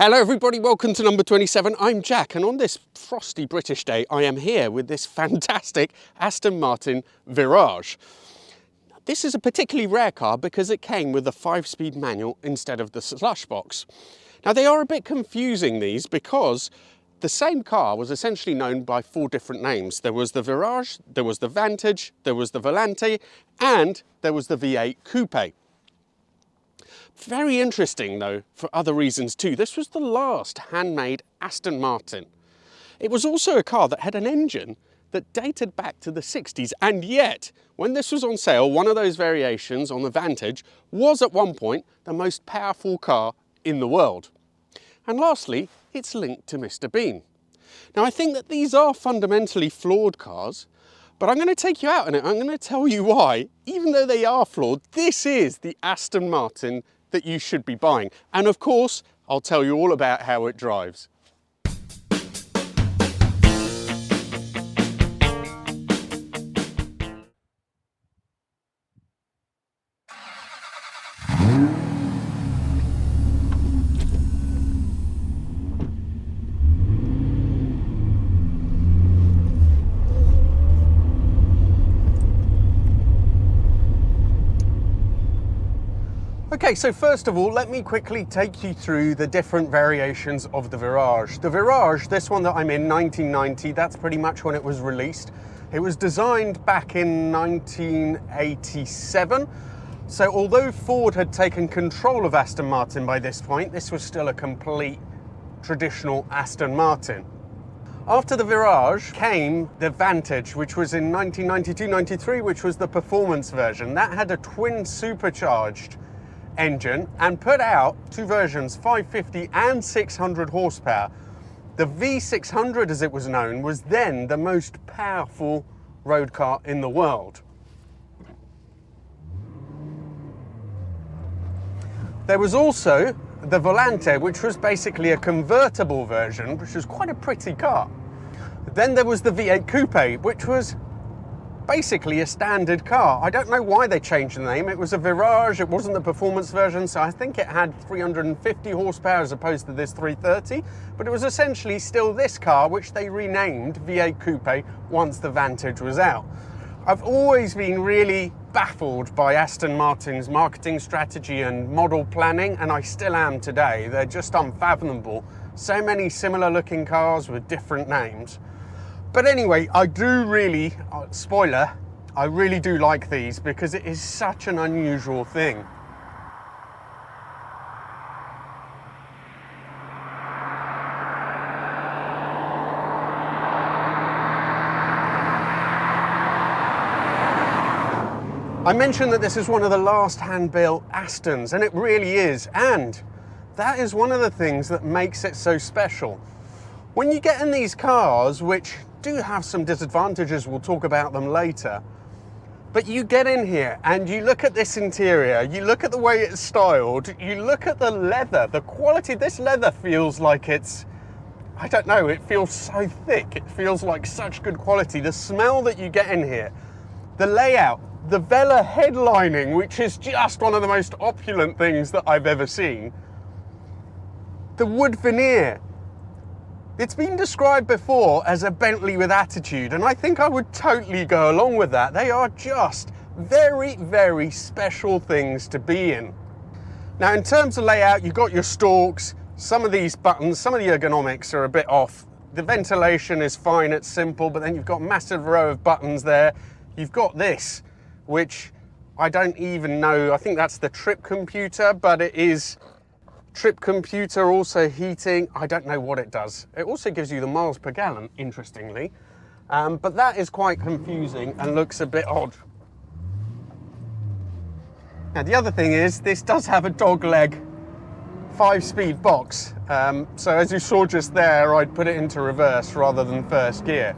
Hello everybody, welcome to number 27. I'm Jack, and on this frosty British day I am here with this fantastic Aston Martin Virage. This is a particularly rare car because it came with a 5-speed manual instead of the slush box. Now they are a bit confusing, these, because the same car was essentially known by 4 different names. There was the Virage, there was the Vantage, there was the Volante, and there was the V8 coupe. Very interesting though, for other reasons too. This was the last handmade Aston Martin. It was also a car that had an engine that dated back to the 60s, and yet, when this was on sale, one of those variations on the Vantage was at one point the most powerful car in the world. And lastly, it's linked to Mr. Bean. Now I think that these are fundamentally flawed cars, but I'm going to take you out in it. I'm going to tell you why, even though they are flawed, this is the Aston Martin that you should be buying. And of course, I'll tell you all about how it drives. Okay, so first of all, let me quickly take you through the different variations of the Virage. The Virage, this one that I'm in, 1990, that's pretty much when it was released. It was designed back in 1987. So although Ford had taken control of Aston Martin by this point, this was still a complete traditional Aston Martin. After the Virage came the Vantage, which was in 1992-93, which was the performance version. That had a twin supercharged engine and put out 2 versions, 550 and 600 horsepower. The V600, as it was known, was then the most powerful road car in the world. There was also the Volante, which was basically a convertible version, which was quite a pretty car. Then there was the V8 Coupe, which was basically a standard car. I don't know why they changed the name. It was a Virage, it wasn't the performance version, so I think it had 350 horsepower as opposed to this 330, but it was essentially still this car, which they renamed V8 Coupe once the Vantage was out. I've always been really baffled by Aston Martin's marketing strategy and model planning, and I still am today. They're just unfathomable. So many similar looking cars with different names. But anyway, I do really, spoiler, I really do like these because it is such an unusual thing. I mentioned that this is one of the last hand-built Astons, and it really is, and that is one of the things that makes it so special. When you get in these cars, which do have some disadvantages, we'll talk about them later, but you get in here and you look at this interior, you look at the way it's styled, you look at the leather, the quality. This leather feels like it's, I don't know, it feels so thick, it feels like such good quality. The smell that you get in here, the layout, the Vela headlining, which is just one of the most opulent things that I've ever seen, the wood veneer. It's been described before as a Bentley with attitude, and I think I would totally go along with that. They are just very, very special things to be in. Now, in terms of layout, you've got your stalks, some of these buttons, some of the ergonomics are a bit off. The ventilation is fine, it's simple, but then you've got a massive row of buttons there. You've got this, which I don't even know, I think that's the trip computer, but it is trip computer, also heating. I don't know what it does. It also gives you the miles per gallon, interestingly, but that is quite confusing and looks a bit odd. Now the other thing is, this does have a dog leg 5-speed box, so as you saw just there, I'd put it into reverse rather than first gear.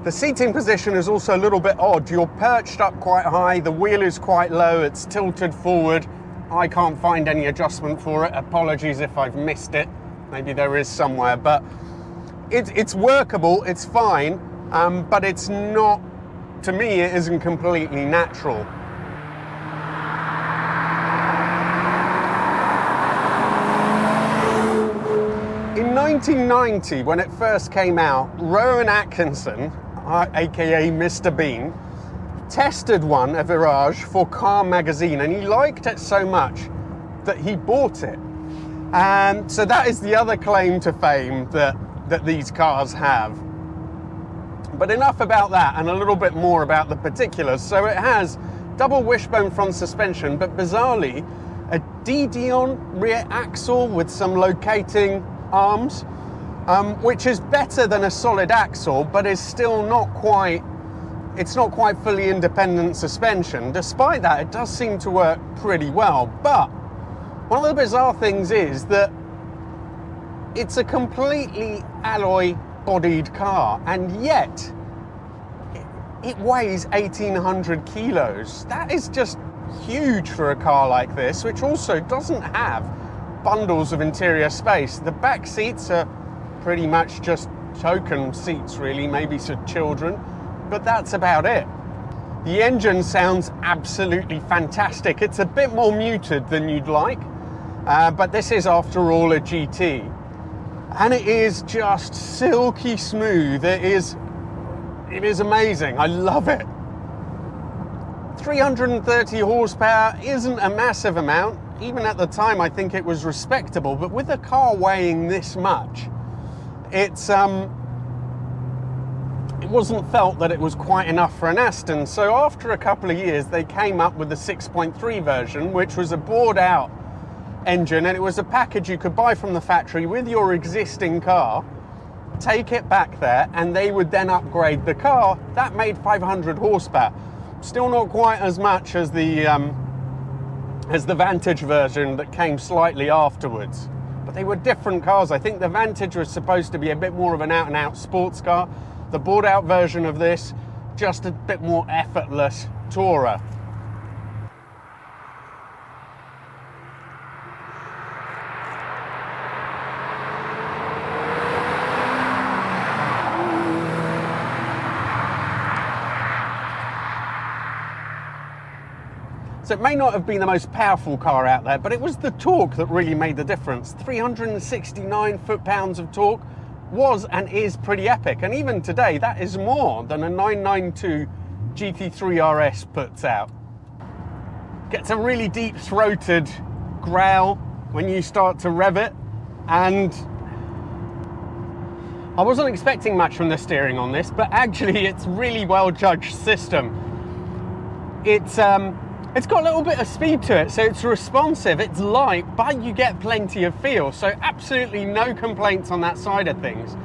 The seating position is also a little bit odd. You're perched up quite high, the wheel is quite low, it's tilted forward. I can't find any adjustment for it. Apologies if I've missed it. Maybe there is somewhere, but it's workable, it's fine, but it's not to me, it isn't completely natural. In 1990, when it first came out, Rowan Atkinson, aka Mr. Bean, tested one, a Virage, for Car Magazine, and he liked it so much that he bought it. And so that is the other claim to fame that these cars have. But enough about that, and a little bit more about the particulars. So it has double wishbone front suspension, but bizarrely, a DD-on rear axle with some locating arms, which is better than a solid axle, but is still not quite fully independent suspension. Despite that, it does seem to work pretty well. But one of the bizarre things is that it's a completely alloy bodied car, and yet it weighs 1,800 kilos. That is just huge for a car like this, which also doesn't have bundles of interior space. The back seats are pretty much just token seats, really, maybe for children, but that's about it. The engine sounds absolutely fantastic. It's a bit more muted than you'd like, but this is, after all, a GT. And it is just silky smooth. It is amazing. I love it. 330 horsepower isn't a massive amount. Even at the time, I think it was respectable, but with a car weighing this much, it wasn't felt that it was quite enough for an Aston. So after a couple of years, they came up with the 6.3 version, which was a bored out engine, and it was a package you could buy from the factory with your existing car, take it back there, and they would then upgrade the car. That made 500 horsepower. Still not quite as much as the Vantage version that came slightly afterwards. But they were different cars. I think the Vantage was supposed to be a bit more of an out-and-out sports car. The bored-out version of this, just a bit more effortless tourer. So it may not have been the most powerful car out there, but it was the torque that really made the difference. 369 foot-pounds of torque was and is pretty epic. And even today, that is more than a 992 GT3 RS puts out. Gets a really deep-throated growl when you start to rev it. And I wasn't expecting much from the steering on this, but actually it's really well-judged system. It's got a little bit of speed to it, so it's responsive, it's light, but you get plenty of feel, so absolutely no complaints on that side of things.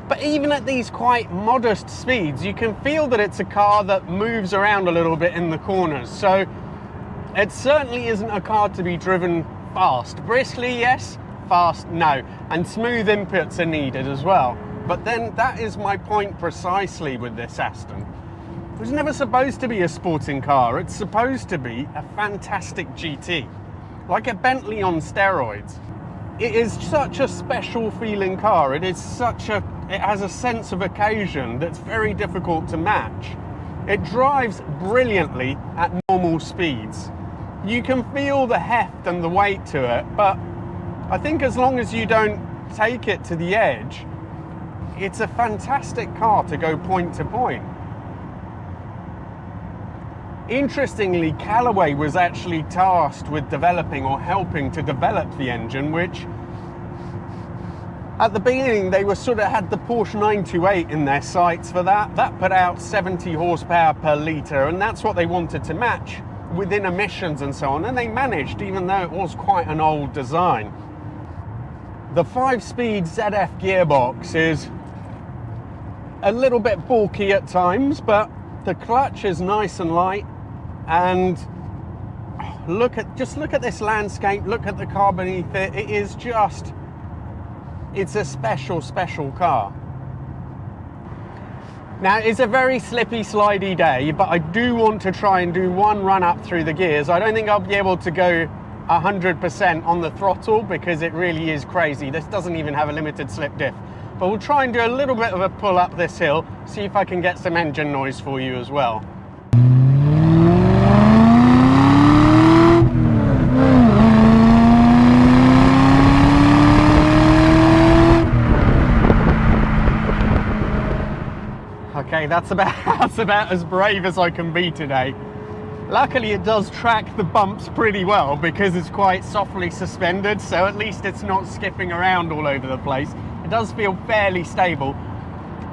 But even at these quite modest speeds, you can feel that it's a car that moves around a little bit in the corners, so it certainly isn't a car to be driven fast. Briskly, yes, fast, no, and smooth inputs are needed as well. But then that is my point precisely with this Aston. It was never supposed to be a sporting car. It's supposed to be a fantastic GT, like a Bentley on steroids. It is such a special feeling car. It has a sense of occasion that's very difficult to match. It drives brilliantly at normal speeds. You can feel the heft and the weight to it, but I think as long as you don't take it to the edge, it's a fantastic car to go point to point. Interestingly, Callaway was actually tasked with developing or helping to develop the engine, which at the beginning they had the Porsche 928 in their sights for that. That put out 70 horsepower per litre, and that's what they wanted to match within emissions and so on, and they managed, even though it was quite an old design. The 5-speed ZF gearbox is a little bit bulky at times, but the clutch is nice and light. And just look at this landscape, look at the car beneath it. It's a special, special car. Now, it's a very slippy, slidey day, but I do want to try and do one run up through the gears. I don't think I'll be able to go 100% on the throttle because it really is crazy. This doesn't even have a limited slip diff. but we'll try and do a little bit of a pull up this hill, see if I can get some engine noise for you as well. Okay, that's about as brave as I can be today. Luckily it does track the bumps pretty well because it's quite softly suspended, so at least it's not skipping around all over the place. It does feel fairly stable.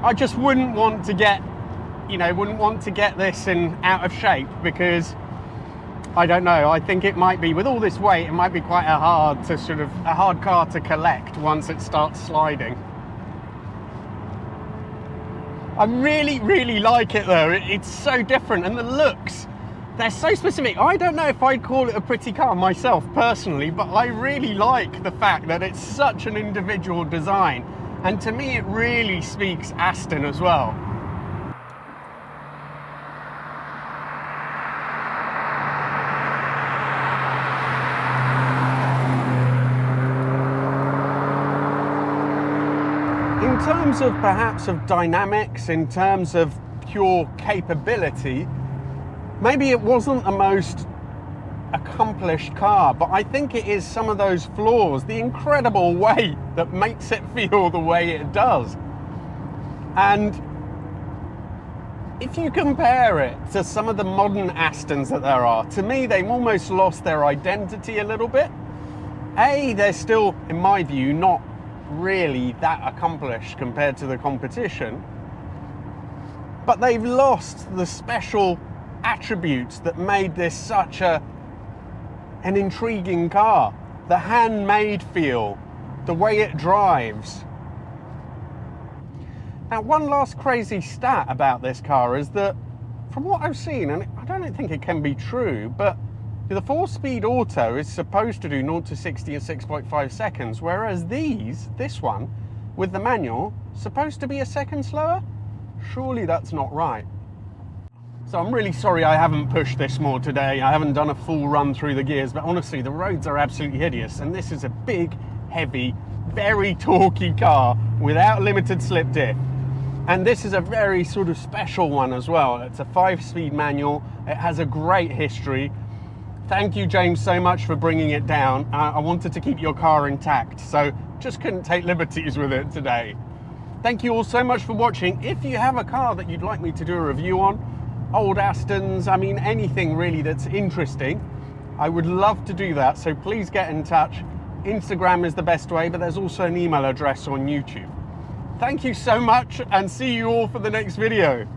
I just wouldn't want to get, this in out of shape because I don't know, I think it might be, with all this weight, it might be quite a hard car to collect once it starts sliding. I really like it though. It's so different, and the looks, they're so specific. I don't know if I'd call it a pretty car myself personally, but I really like the fact that it's such an individual design. And to me, it really speaks Aston as well. In terms of perhaps of dynamics, in terms of pure capability, maybe it wasn't the most accomplished car, but I think it is some of those flaws, the incredible weight that makes it feel the way it does. And if you compare it to some of the modern Astons that there are, to me they've almost lost their identity a little bit. They're still, in my view, not really that accomplished compared to the competition, but they've lost the special attributes that made this such an intriguing car. The handmade feel, the way it drives. Now, one last crazy stat about this car is that, from what I've seen, and I don't think it can be true, but the 4-speed auto is supposed to do 0 to 60 in 6.5 seconds, whereas this one, with the manual, supposed to be a second slower? Surely that's not right. So I'm really sorry I haven't pushed this more today. I haven't done a full run through the gears, but honestly, the roads are absolutely hideous, and this is a big, heavy, very torquey car without limited slip diff. And this is a very sort of special one as well. It's a 5-speed manual. It has a great history. Thank you, James, so much for bringing it down. I wanted to keep your car intact, so just couldn't take liberties with it today. Thank you all so much for watching. If you have a car that you'd like me to do a review on, old Astons, I mean anything really that's interesting, I would love to do that, so please get in touch. Instagram is the best way, but there's also an email address on YouTube. Thank you so much, and see you all for the next video.